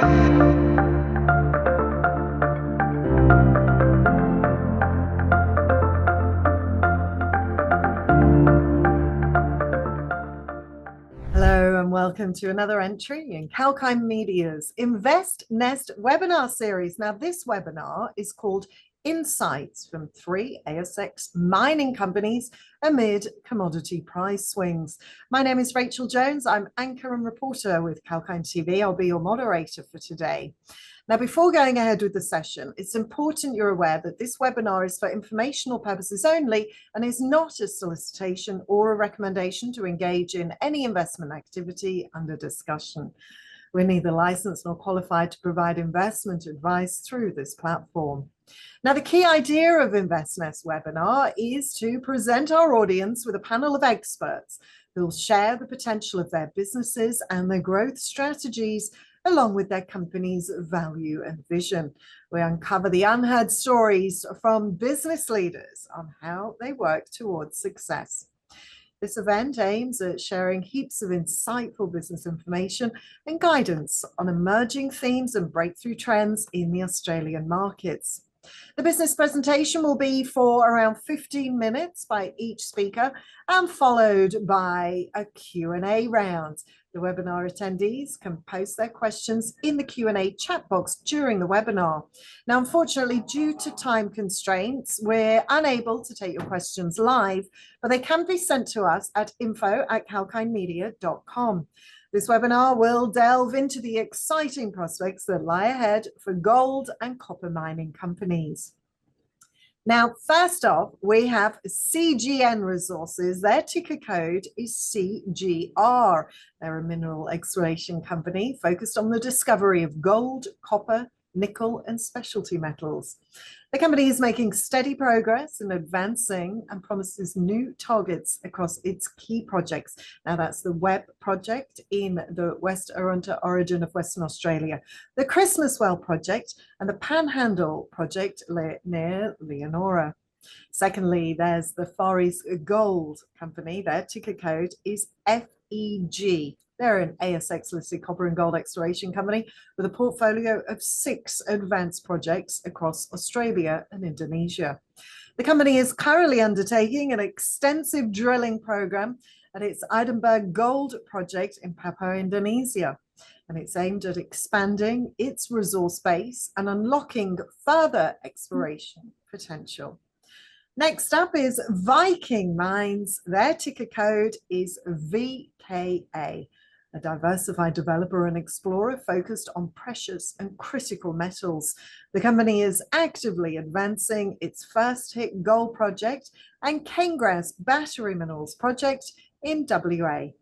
Hello and welcome to another entry in Kalkine Media's Invest Nest webinar series. Now, this webinar is called Insights from 3 ASX mining companies amid commodity price swings. My name is Rachel Jones. I'm anchor and reporter with Kalkine TV. I'll be your moderator for today. Now, before going ahead with the session, it's important you're aware that this webinar is for informational purposes only and is not a solicitation or a recommendation to engage in any investment activity under discussion. We're neither licensed nor qualified to provide investment advice through this platform. Now, the key idea of InvestNest webinar is to present our audience with a panel of experts who will share the potential of their businesses and their growth strategies along with their company's value and vision. We uncover the unheard stories from business leaders on how they work towards success. This event aims at sharing heaps of insightful business information and guidance on emerging themes and breakthrough trends in the Australian markets. The business presentation will be for around 15 minutes by each speaker and followed by a Q&A round. The webinar attendees can post their questions in the Q&A chat box during the webinar. Now, unfortunately, due to time constraints, we're unable to take your questions live, but they can be sent to us at info@kalkinemedia.com. This webinar will delve into the exciting prospects that lie ahead for gold and copper mining companies. Now, first off, we have CGN Resources. Their ticker code is CGR. They're a mineral exploration company focused on the discovery of gold, copper, nickel, and specialty metals. The company is making steady progress in advancing and promises new targets across its key projects. Now, that's the Webb project in the West Arunta Orogen of Western Australia, the Christmas Well project, and the Panhandle project near Leonora. Secondly, there's the Far East Gold Company. Their ticker code is FEG. They're an ASX-listed copper and gold exploration company with a portfolio of 6 advanced projects across Australia and Indonesia. The company is currently undertaking an extensive drilling program at its Idenburg Gold project in Papua, Indonesia, and it's aimed at expanding its resource base and unlocking further exploration potential. Next up is Viking Mines. Their ticker code is VKA. A diversified developer and explorer focused on precious and critical metals. The company is actively advancing its first hit gold project and Canegrass battery minerals project in WA.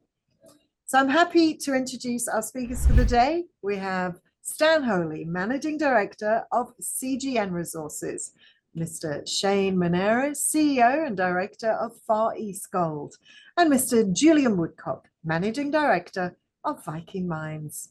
So I'm happy to introduce our speakers for the day. We have Stan Wholley, Managing Director of CGN Resources, Mr. Shane Monera, CEO and Director of Far East Gold, and Mr. Julian Woodcock, Managing Director of Viking Mines.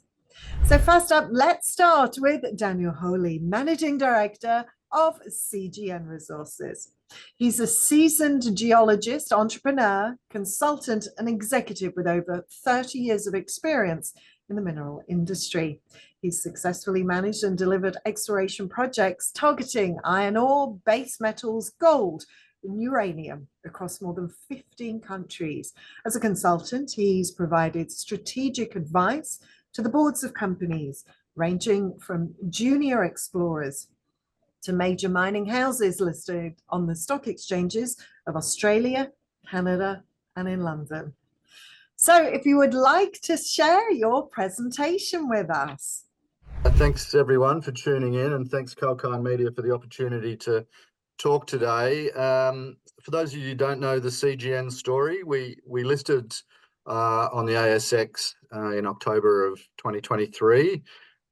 So first up, let's start with Daniel Wholley, Managing Director of CGN Resources. He's a seasoned geologist, entrepreneur, consultant, and executive with over 30 years of experience in the mineral industry. He's successfully managed and delivered exploration projects targeting iron ore, base metals, gold, and uranium across more than 15 countries. As a consultant, he's provided strategic advice to the boards of companies, ranging from junior explorers to major mining houses listed on the stock exchanges of Australia, Canada, and in London. So if you would like to share your presentation with us. Thanks everyone for tuning in, and thanks Kalkine Media for the opportunity to talk today. For those of you who don't know the CGN story, we listed on the ASX in October of 2023,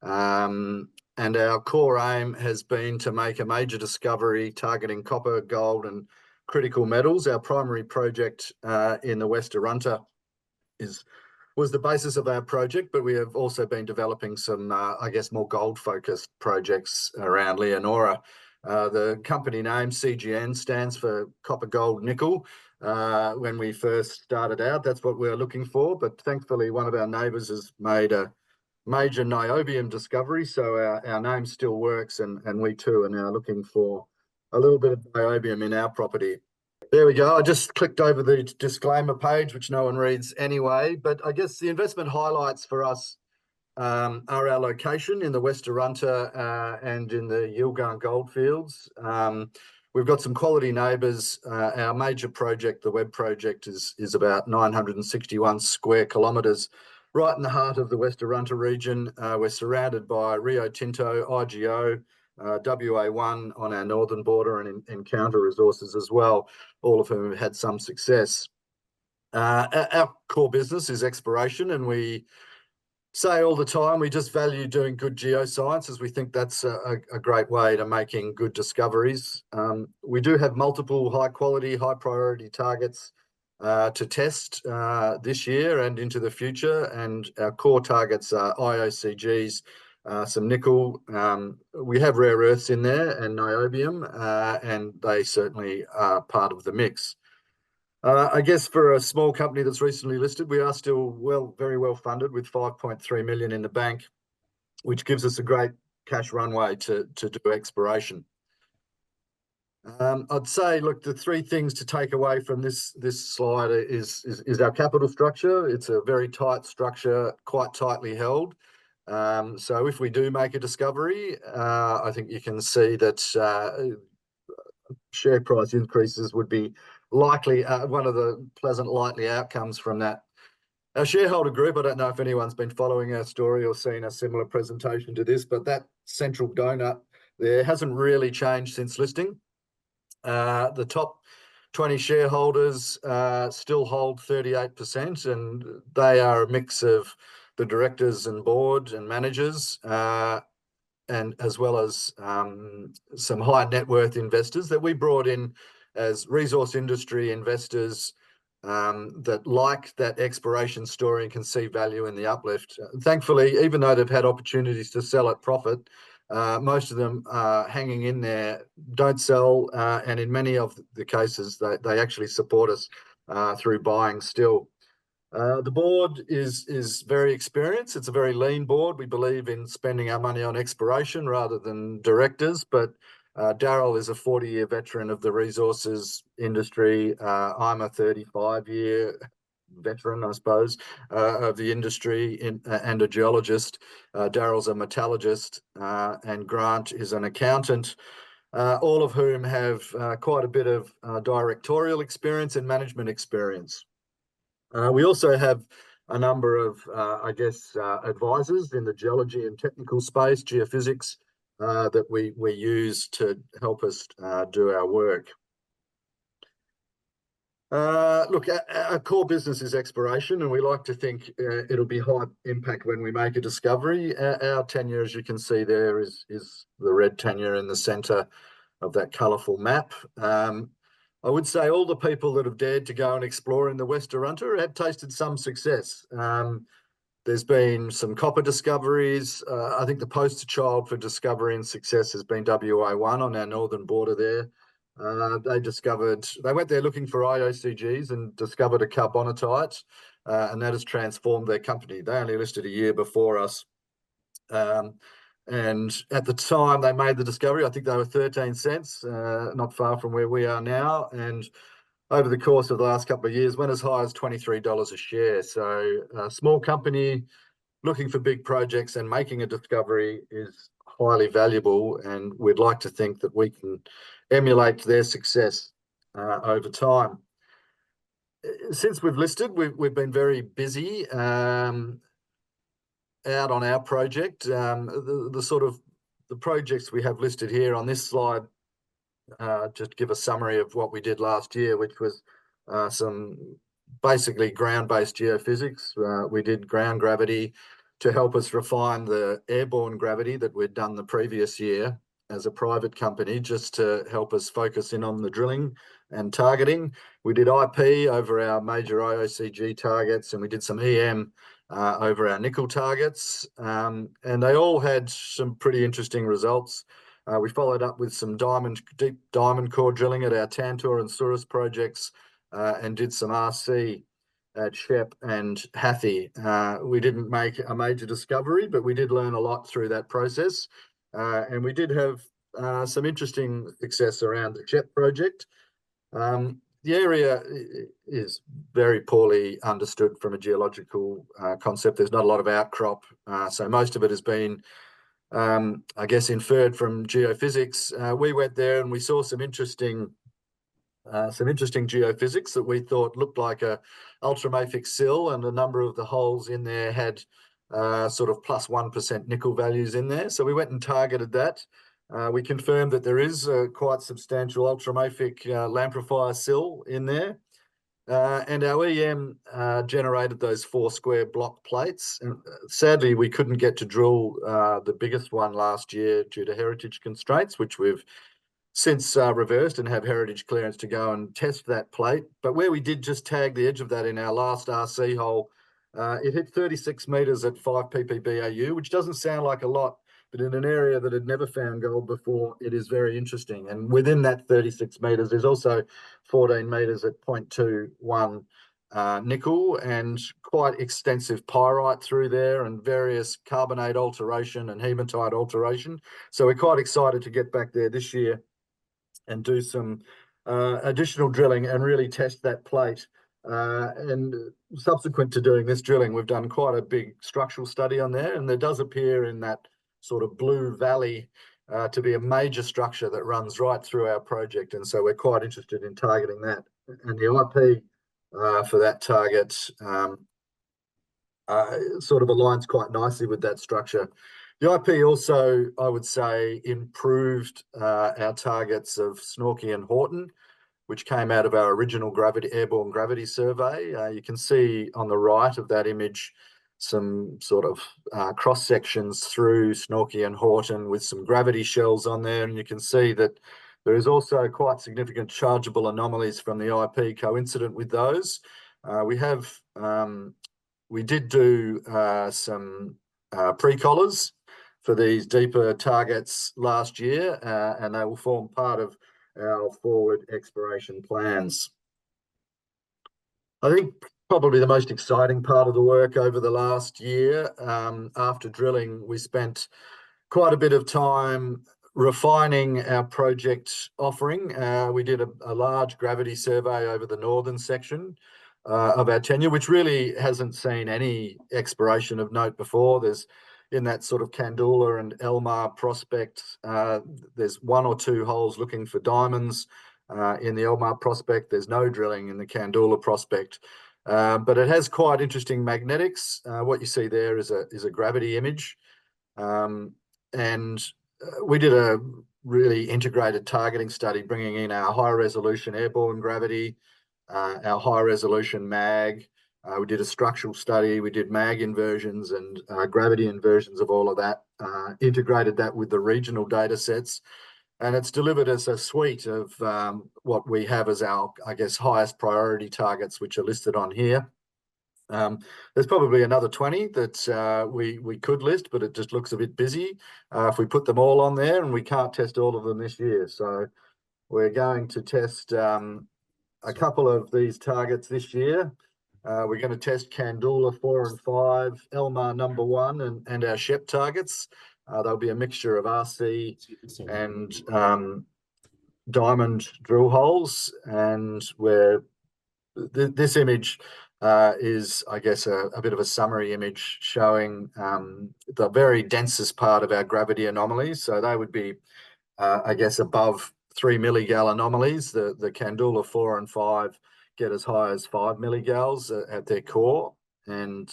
and our core aim has been to make a major discovery targeting copper, gold, and critical metals. Our primary project in the West Arunta was the basis of our project, but we have also been developing some, I guess, more gold-focused projects around Leonora. The company name CGN stands for copper, gold, nickel. When we first started out, that's what we were looking for, but thankfully one of our neighbours has made a major niobium discovery. So our name still works, and we too are now looking for a little bit of niobium in our property. There we go. I just clicked over the disclaimer page, which no one reads anyway. But I guess the investment highlights for us are our location in the West Arunta and in the Yilgarn goldfields. We've got some quality neighbours. Our major project, the Webb project, is about 961 square kilometres, right in the heart of the West Arunta region. We're surrounded by Rio Tinto, IGO, WA1 on our northern border, and Encounter Resources as well, all of whom have had some success. Our core business is exploration, and we say all the time we just value doing good geoscience, as we think that's a great way to making good discoveries. We do have multiple high quality, high priority targets to test this year and into the future, and our core targets are IOCGs, some nickel. We have rare earths in there and niobium, and they certainly are part of the mix. I guess for a small company that's recently listed, we are still very well funded with 5.3 million in the bank, which gives us a great cash runway to do exploration. I'd say, look, the three things to take away from this slide is our capital structure. It's a very tight structure, quite tightly held. So if we do make a discovery, I think you can see that share price increases would be likely one of the pleasant likely outcomes from that. Our shareholder group, I don't know if anyone's been following our story or seen a similar presentation to this, but that central donut there hasn't really changed since listing. The top 20 shareholders still hold 38%, and they are a mix of the directors and board and managers, and as well as some high net worth investors that we brought in as resource industry investors that like that exploration story and can see value in the uplift. Thankfully, even though they've had opportunities to sell at profit, most of them are hanging in there, don't sell, and in many of the cases, they actually support us through buying still. The board is very experienced. It's a very lean board. We believe in spending our money on exploration rather than directors, but Daryl is a 40-year veteran of the resources industry. I'm a 35-year veteran, I suppose, of the industry and a geologist. Daryl's a metallurgist, and Grant is an accountant, all of whom have quite a bit of directorial experience and management experience. We also have a number of, advisors in the geology and technical space, geophysics, that we use to help us do our work. Look, our core business is exploration, and we like to think it'll be high impact when we make a discovery. Our tenure, as you can see there, is the red tenure in the centre of that colourful map. I would say all the people that have dared to go and explore in the West Arunta have tasted some success. There's been some copper discoveries. I think the poster child for discovery and success has been WA1 on our northern border there. They went there looking for IOCGs and discovered a carbonatite, and that has transformed their company. They only listed a year before us. And at the time they made the discovery, I think they were 13 cents, not far from where we are now. And over the course of the last couple of years, went as high as $23 a share. So a small company looking for big projects and making a discovery is highly valuable. And we'd like to think that we can emulate their success over time. Since we've listed, we've been very busy out on our project. The projects we have listed here on this slide just give a summary of what we did last year, which was some basically ground-based geophysics. We did ground gravity to help us refine the airborne gravity that we'd done the previous year as a private company, just to help us focus in on the drilling and targeting. We did IP over our major IOCG targets, and we did some EM over our nickel targets, and they all had some pretty interesting results. We followed up with some deep diamond core drilling at our Tantor and Surus projects, and did some RC at Shep and Hathi. We didn't make a major discovery, but we did learn a lot through that process. And we did have some interesting success around the Shep project. The area is very poorly understood from a geological concept. There's not a lot of outcrop, so most of it has been, I guess, inferred from geophysics. We went there and we saw some interesting geophysics that we thought looked like a ultramafic sill, and a number of the holes in there had sort of plus 1% nickel values in there. So we went and targeted that. We confirmed that there is a quite substantial ultramafic lamprifier sill in there. And our EM generated those 4 square block plates. And sadly, we couldn't get to drill the biggest one last year due to heritage constraints, which we've since reversed and have heritage clearance to go and test that plate. But where we did just tag the edge of that in our last RC hole, it hit 36 metres at 5 ppb AU, which doesn't sound like a lot, but in an area that had never found gold before, it is very interesting. And within that 36 metres, there's also 14 metres at 0.21 nickel, and quite extensive pyrite through there, and various carbonate alteration and hematite alteration. So we're quite excited to get back there this year and do some additional drilling and really test that plate. And subsequent to doing this drilling, we've done quite a big structural study on there, and there does appear in that sort of blue valley to be a major structure that runs right through our project, and so we're quite interested in targeting that. And the IP for that target sort of aligns quite nicely with that structure. The IP also, I would say, improved our targets of Snorky and Horton, which came out of our original airborne gravity survey. You can see on the right of that image some sort of cross sections through Snorky and Horton with some gravity shells on there, and you can see that there is also quite significant chargeable anomalies from the IP coincident with those. We did do some pre-collars for these deeper targets last year, and they will form part of our forward exploration plans. I think probably the most exciting part of the work over the last year, after drilling, we spent quite a bit of time refining our project offering. We did a large gravity survey over the northern section of our tenure, which really hasn't seen any exploration of note before. There's in that sort of Kandula and Elmar prospect, there's 1 or 2 holes looking for diamonds. In the Elmar prospect, there's no drilling in the Kandula prospect, but it has quite interesting magnetics. What you see there is a gravity image, and we did a really integrated targeting study, bringing in our high resolution airborne gravity, our high resolution mag. We did a structural study, we did mag inversions and gravity inversions of all of that, integrated that with the regional data sets, and it's delivered us a suite of what we have as our, I guess, highest priority targets, which are listed on here. There's probably another 20 that we could list, but it just looks a bit busy if we put them all on there, and we can't test all of them this year. So we're going to test a couple of these targets this year. We're going to test Kandula 4 and 5, Elmar number 1, and our Shep targets. There'll be a mixture of RC and diamond drill holes, and this image is, I guess, a bit of a summary image showing the very densest part of our gravity anomalies. So they would be, I guess, above 3 milligal anomalies. The Kandula 4 and 5 get as high as 5 milligals at their core, and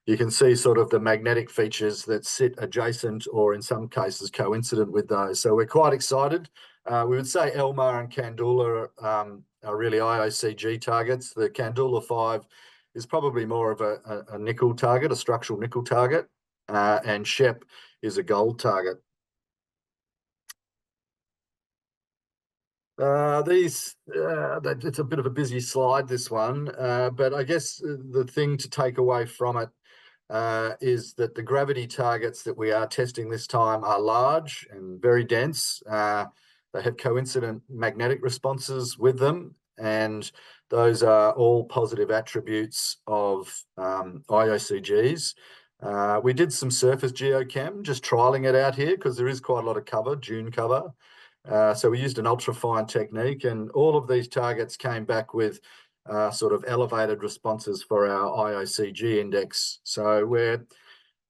you can see sort of the magnetic features that sit adjacent or in some cases coincident with those. So we're quite excited. We would say Elmar and Kandula are really IOCG targets. The Kandula 5 is probably more of a nickel target, a structural nickel target, and Shep is a gold target. It's a bit of a busy slide, this one, but I guess the thing to take away from it is that the gravity targets that we are testing this time are large and very dense. They have coincident magnetic responses with them, and Those are all positive attributes of IOCGs. We did some surface geochem, just trialing it out here because there is quite a lot of cover, dune cover. So we used an ultrafine technique, and all of these targets came back with sort of elevated responses for our IOCG index. So we're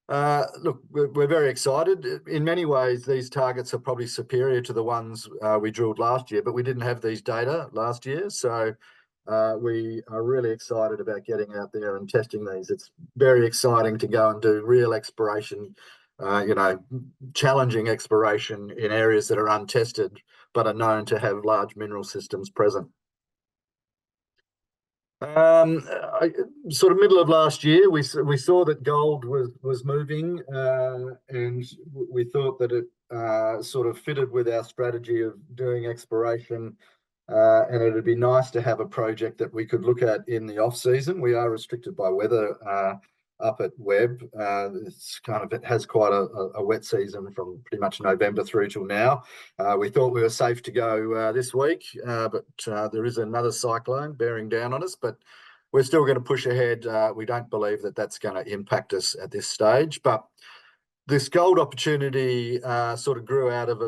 very excited. In many ways, these targets are probably superior to the ones we drilled last year, but we didn't have these data last year. So we are really excited about getting out there and testing these. It's very exciting to go and do real exploration, challenging exploration in areas that are untested, but are known to have large mineral systems present. Sort of middle of last year, we saw that gold was moving, and we thought that it sort of fitted with our strategy of doing exploration, and it'd be nice to have a project that we could look at in the off season. We are restricted by weather up at Webb. It has quite a wet season from pretty much November through till now. We thought we were safe to go this week, but there is another cyclone bearing down on us, but we're still going to push ahead. We don't believe that that's going to impact us at this stage, but this gold opportunity sort of grew out of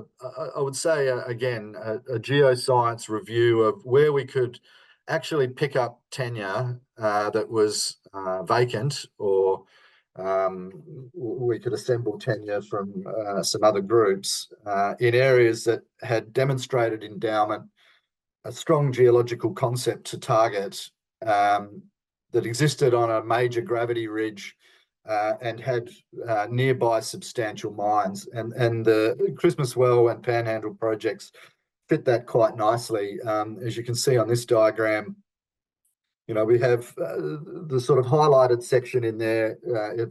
I would say, a geoscience review of where we could actually pick up tenure that was vacant, or we could assemble tenure from some other groups in areas that had demonstrated endowment, a strong geological concept to target, that existed on a major gravity ridge, and had nearby substantial mines, and the Christmas Well and Panhandle projects fit that quite nicely. As you can see on this diagram, we have the sort of highlighted section in there.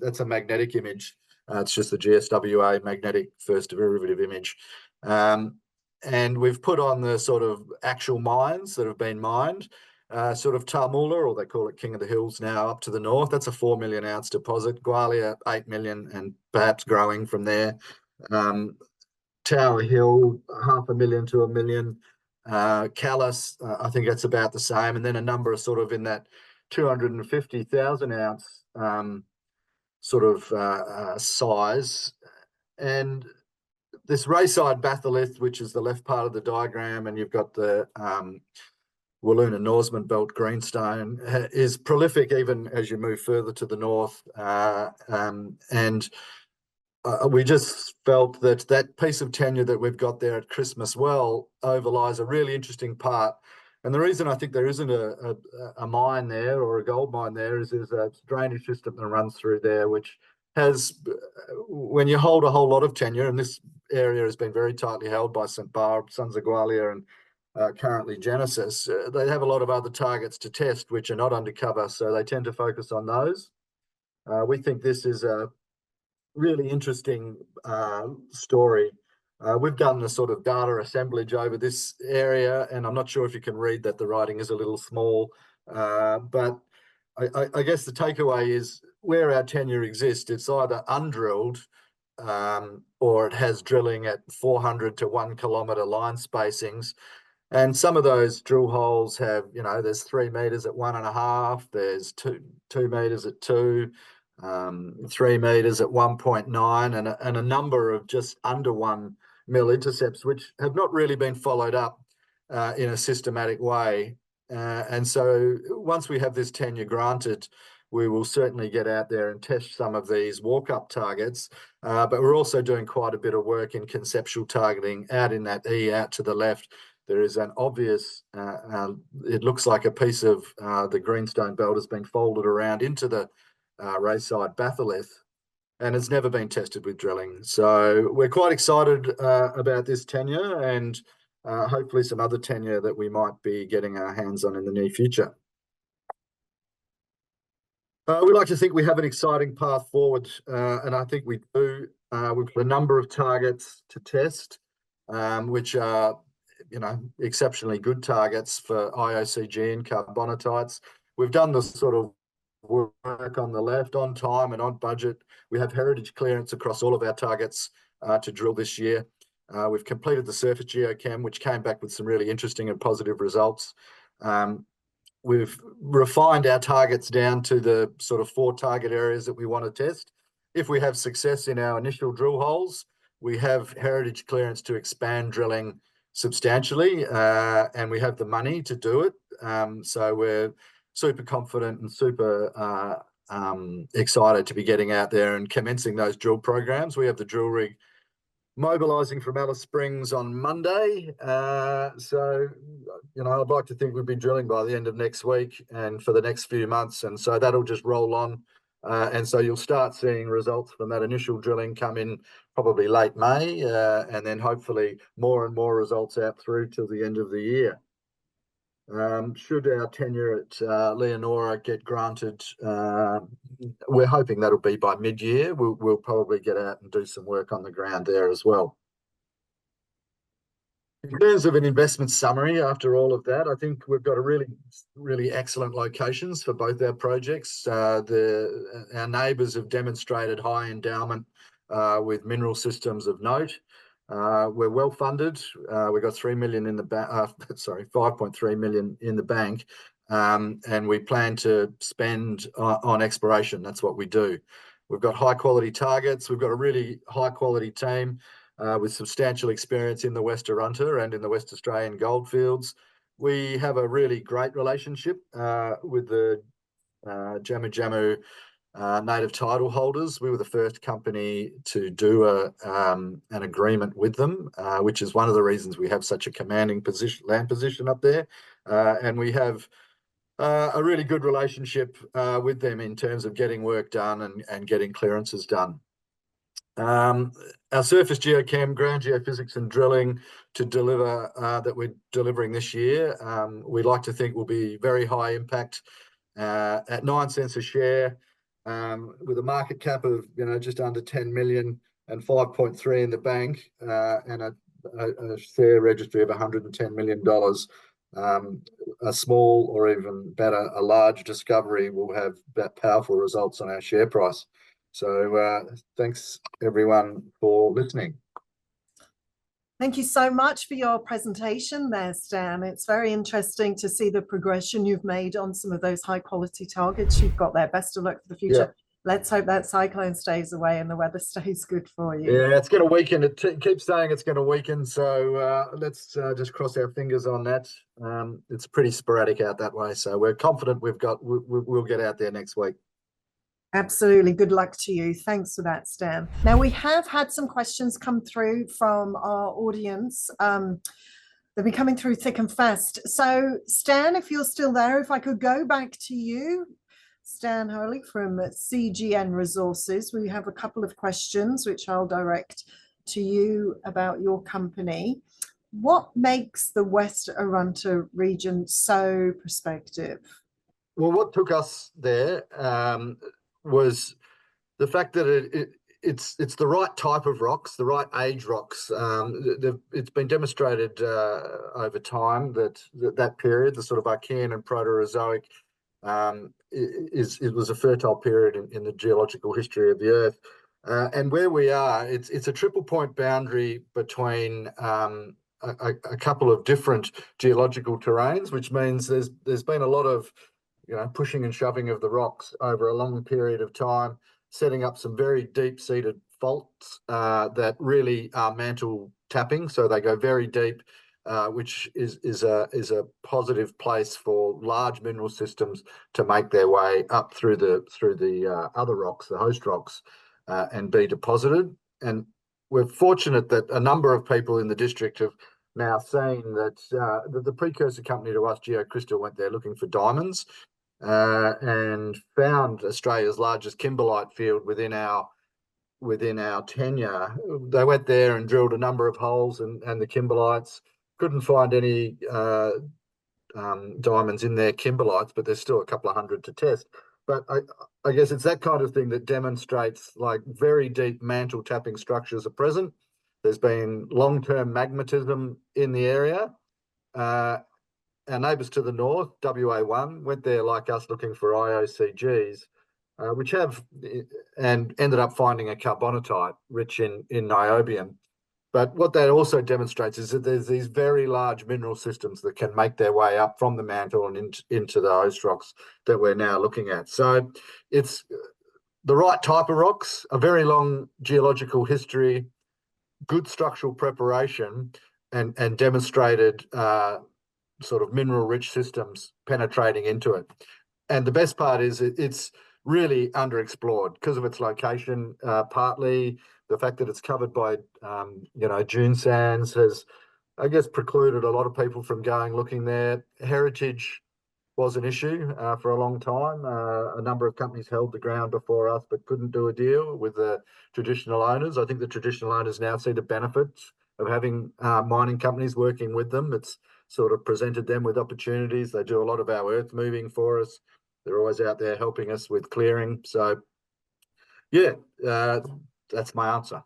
That's a magnetic image. It's just the GSWA magnetic first derivative image. And we've put on the sort of actual mines that have been mined. Sort of Tarmula, or they call it King of the Hills now, up to the north. That's a 4 million ounce deposit. Gwalia, 8 million, and perhaps growing from there. Tower Hill, 500,000 to 1 million. Callus, I think that's about the same. And then a number of sort of in that 250,000 ounce size. And this Rayside batholith, which is the left part of the diagram, and you've got the Walloona Norseman Belt greenstone, is prolific even as you move further to the north. We just felt that that piece of tenure that we've got there at Christmas Well overlies a really interesting part. And the reason I think there isn't a mine there, or a gold mine there, is there's a drainage system that runs through there, which has, when you hold a whole lot of tenure, and this area has been very tightly held by St Barb, Sons of Gwalia, and currently Genesis, they have a lot of other targets to test which are not undercover, so they tend to focus on those. We think this is a really interesting story. We've done the sort of data assemblage over this area, and I'm not sure if you can read that, the writing is a little small, but I guess the takeaway is where our tenure exists, it's either undrilled or it has drilling at 400 to 1 kilometre line spacings. And some of those drill holes have, there's 3 meters at 1.5, there's 2 meters at 2, 3 meters at 1.9, and a number of just under 1 mil intercepts, which have not really been followed up in a systematic way. And so once we have this tenure granted, we will certainly get out there and test some of these walk-up targets, but we're also doing quite a bit of work in conceptual targeting out in that E out to the left. There is an obvious, it looks like a piece of the greenstone belt has been folded around into the Rayside batholith, and it's never been tested with drilling. So we're quite excited about this tenure, and hopefully some other tenure that we might be getting our hands on in the near future. We like to think we have an exciting path forward, and I think we do. We've got a number of targets to test, which are exceptionally good targets for IOCG and carbonatites. We've done the sort of work on the left on time and on budget. We have heritage clearance across all of our targets to drill this year. We've completed the surface geochem, which came back with some really interesting and positive results. we've refined our targets down to the sort of 4 target areas that we want to test. If we have success in our initial drill holes, we have heritage clearance to expand drilling substantially, and we have the money to do it. So we're super confident and super excited to be getting out there and commencing those drill programs. We have the drill rig mobilising from Alice Springs on Monday. So, I'd like to think we'll be drilling by the end of next week and for the next few months. And so that'll just roll on. And so you'll start seeing results from that initial drilling come in probably late May, and then hopefully more and more results out through till the end of the year. Should our tenure at Leonora get granted, we're hoping that'll be by mid-year. We'll probably get out and do some work on the ground there as well. In terms of an investment summary, after all of that, I think we've got a really, really excellent locations for both our projects. Our neighbours have demonstrated high endowment with mineral systems of note. We're well funded. We've got 3 million in the bank. 5.3 million in the bank, and we plan to spend on exploration. That's what we do. We've got high quality targets. We've got a really high quality team with substantial experience in the West Arunta and in the West Australian goldfields. We have a really great relationship with the Jamu Jamu native title holders. We were the first company to do an agreement with them, which is one of the reasons we have such a commanding land position up there. And we have a really good relationship with them in terms of getting work done and getting clearances done. Our surface geochem, ground geophysics and drilling to deliver that we're delivering this year, we like to think will be very high impact at 9 cents a share, with a market cap of just under 10 million and 5.3 in the bank, and a share registry of $110 million. A small or even better, a large discovery will have that powerful results on our share price. So thanks everyone for listening. Thank you so much for your presentation there, Stan. It's very interesting to see the progression you've made on some of those high quality targets you've got there. Best of luck for the future. Yeah. Let's hope that cyclone stays away and the weather stays good for you. Yeah, it's going to weaken. It keeps saying it's going to weaken. So let's just cross our fingers on that. It's pretty sporadic out that way. So we're confident we'll get out there next week. Absolutely. Good luck to you. Thanks for that, Stan. Now, we have had some questions come through from our audience. They've been coming through thick and fast. So, Stan, if you're still there, if I could go back to you, Stan Wholley from CGN Resources. We have a couple of questions which I'll direct to you about your company. What makes the West Arunta region so prospective? Well, what took us there was the fact that it's the right type of rocks, the right age rocks. It's been demonstrated over time that period, the sort of Archean and Proterozoic, it was a fertile period in the geological history of the Earth. And where we are, it's a triple point boundary between a couple of different geological terrains, which means there's been a lot of pushing and shoving of the rocks over a long period of time, setting up some very deep-seated faults that really are mantle tapping. So they go very deep, which is a positive place for large mineral systems to make their way up through the other rocks, the host rocks, and be deposited. And we're fortunate that a number of people in the district have now seen that the precursor company to us, GeoCrystal, went there looking for diamonds. And found Australia's largest kimberlite field within our tenure. They went there and drilled a number of holes, and the kimberlites couldn't find any diamonds in their kimberlites, but there's still a couple of hundred to test. But I guess it's that kind of thing that demonstrates like very deep mantle tapping structures are present. There's been long-term magmatism in the area. Our neighbours to the north, WA1, went there like us looking for IOCGs, which have and ended up finding a carbonatite rich in niobium. But what that also demonstrates is that there's these very large mineral systems that can make their way up from the mantle and into the host rocks that we're now looking at. So it's the right type of rocks, a very long geological history, good structural preparation, and demonstrated sort of mineral-rich systems penetrating into it. And the best part is it's really underexplored because of its location, partly the fact that it's covered by, dune sands has, I guess, precluded a lot of people from going looking there. Heritage was an issue for a long time. A number of companies held the ground before us but couldn't do a deal with the traditional owners. I think the traditional owners now see the benefits of having mining companies working with them. It's sort of presented them with opportunities. They do a lot of our earth moving for us. They're always out there helping us with clearing. So, yeah, that's my answer.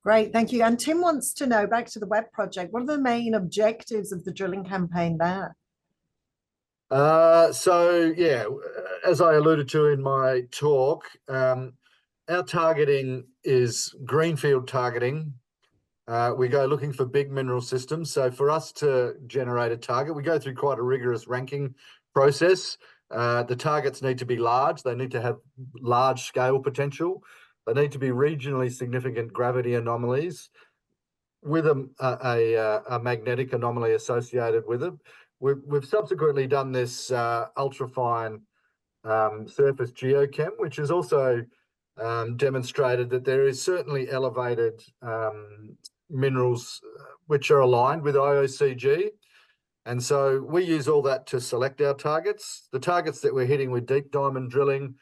Great, thank you. And Tim wants to know, back to the Webb project, what are the main objectives of the drilling campaign there? So, yeah, as I alluded to in my talk, our targeting is greenfield targeting. We go looking for big mineral systems. So for us to generate a target, we go through quite a rigorous ranking process. The targets need to be large. They need to have large scale potential. They need to be regionally significant gravity anomalies with a magnetic anomaly associated with it. We've subsequently done this ultrafine surface geochem, which has also demonstrated that there is certainly elevated minerals which are aligned with IOCG. And so we use all that to select our targets. The targets that we're hitting with deep diamond drilling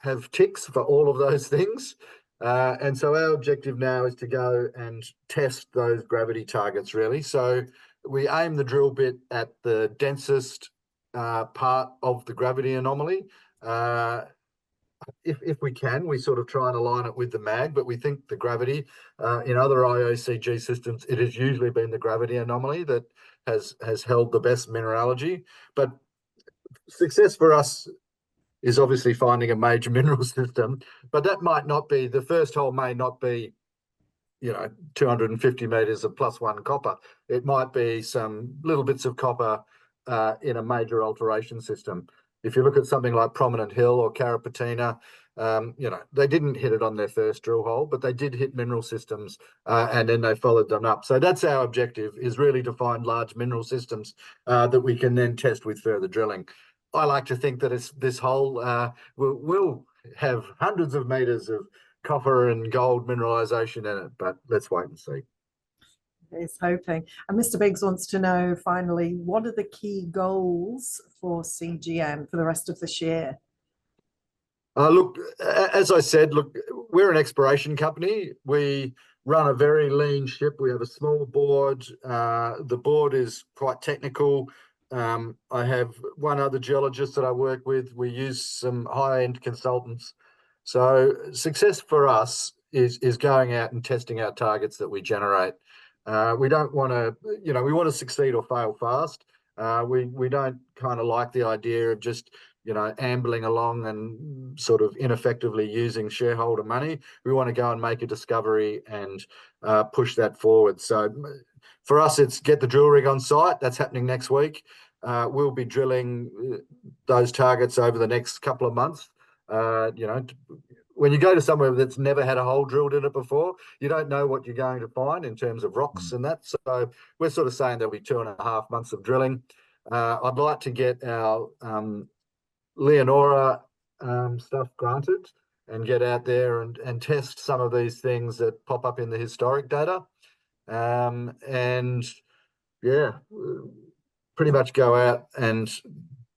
have ticks for all of those things. And so our objective now is to go and test those gravity targets, really. So we aim the drill bit at the densest part of the gravity anomaly. If we can, we sort of try and align it with the mag, but we think the gravity in other IOCG systems, it has usually been the gravity anomaly that has held the best mineralogy. But success for us is obviously finding a major mineral system, but that might not be, the first hole may not be, 250 meters of +1 copper. It might be some little bits of copper in a major alteration system. If you look at something like Prominent Hill or Carapatina, they didn't hit it on their first drill hole, but they did hit mineral systems and then they followed them up. So that's our objective, is really to find large mineral systems that we can then test with further drilling. I like to think that this hole will have hundreds of meters of copper and gold mineralization in it, but let's wait and see. Is hoping. And Mr. Biggs wants to know, finally, what are the key goals for CGN for the rest of this year? Look, as I said, we're an exploration company. We run a very lean ship. We have a small board. The board is quite technical. I have one other geologist that I work with. We use some high-end consultants. So success for us is going out and testing our targets that we generate. We don't want to, we want to succeed or fail fast. We don't kind of like the idea of just, ambling along and sort of ineffectively using shareholder money. We want to go and make a discovery and push that forward. So for us, it's get the drill rig on site. That's happening next week. We'll be drilling those targets over the next couple of months. When you go to somewhere that's never had a hole drilled in it before, you don't know what you're going to find in terms of rocks and that. So we're sort of saying there'll be 2.5 months of drilling. I'd like to get our Leonora stuff granted and get out there and test some of these things that pop up in the historic data. And yeah, pretty much go out and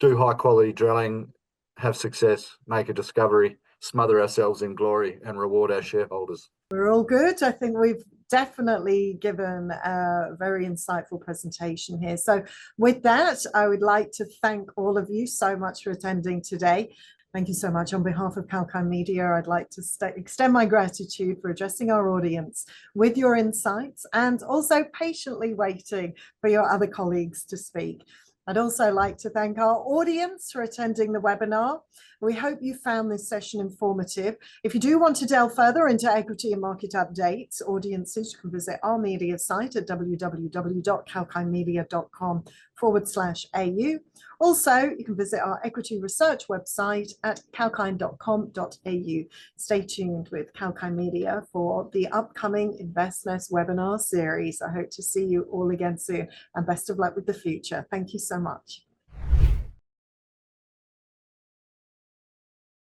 do high quality drilling, have success, make a discovery, smother ourselves in glory and reward our shareholders. We're all good. I think we've definitely given a very insightful presentation here. So with that, I would like to thank all of you so much for attending today. Thank you so much. On behalf of Kalkine Media, I'd like to extend my gratitude for addressing our audience with your insights and also patiently waiting for your other colleagues to speak. I'd also like to thank our audience for attending the webinar. We hope you found this session informative. If you do want to delve further into equity and market updates, audiences, you can visit our media site at www.kalkinemedia.com/au. Also, you can visit our equity research website at kalkine.com.au. Stay tuned with Kalkine Media for the upcoming InvestNest webinar series. I hope to see you all again soon, and best of luck with the future. Thank you so much.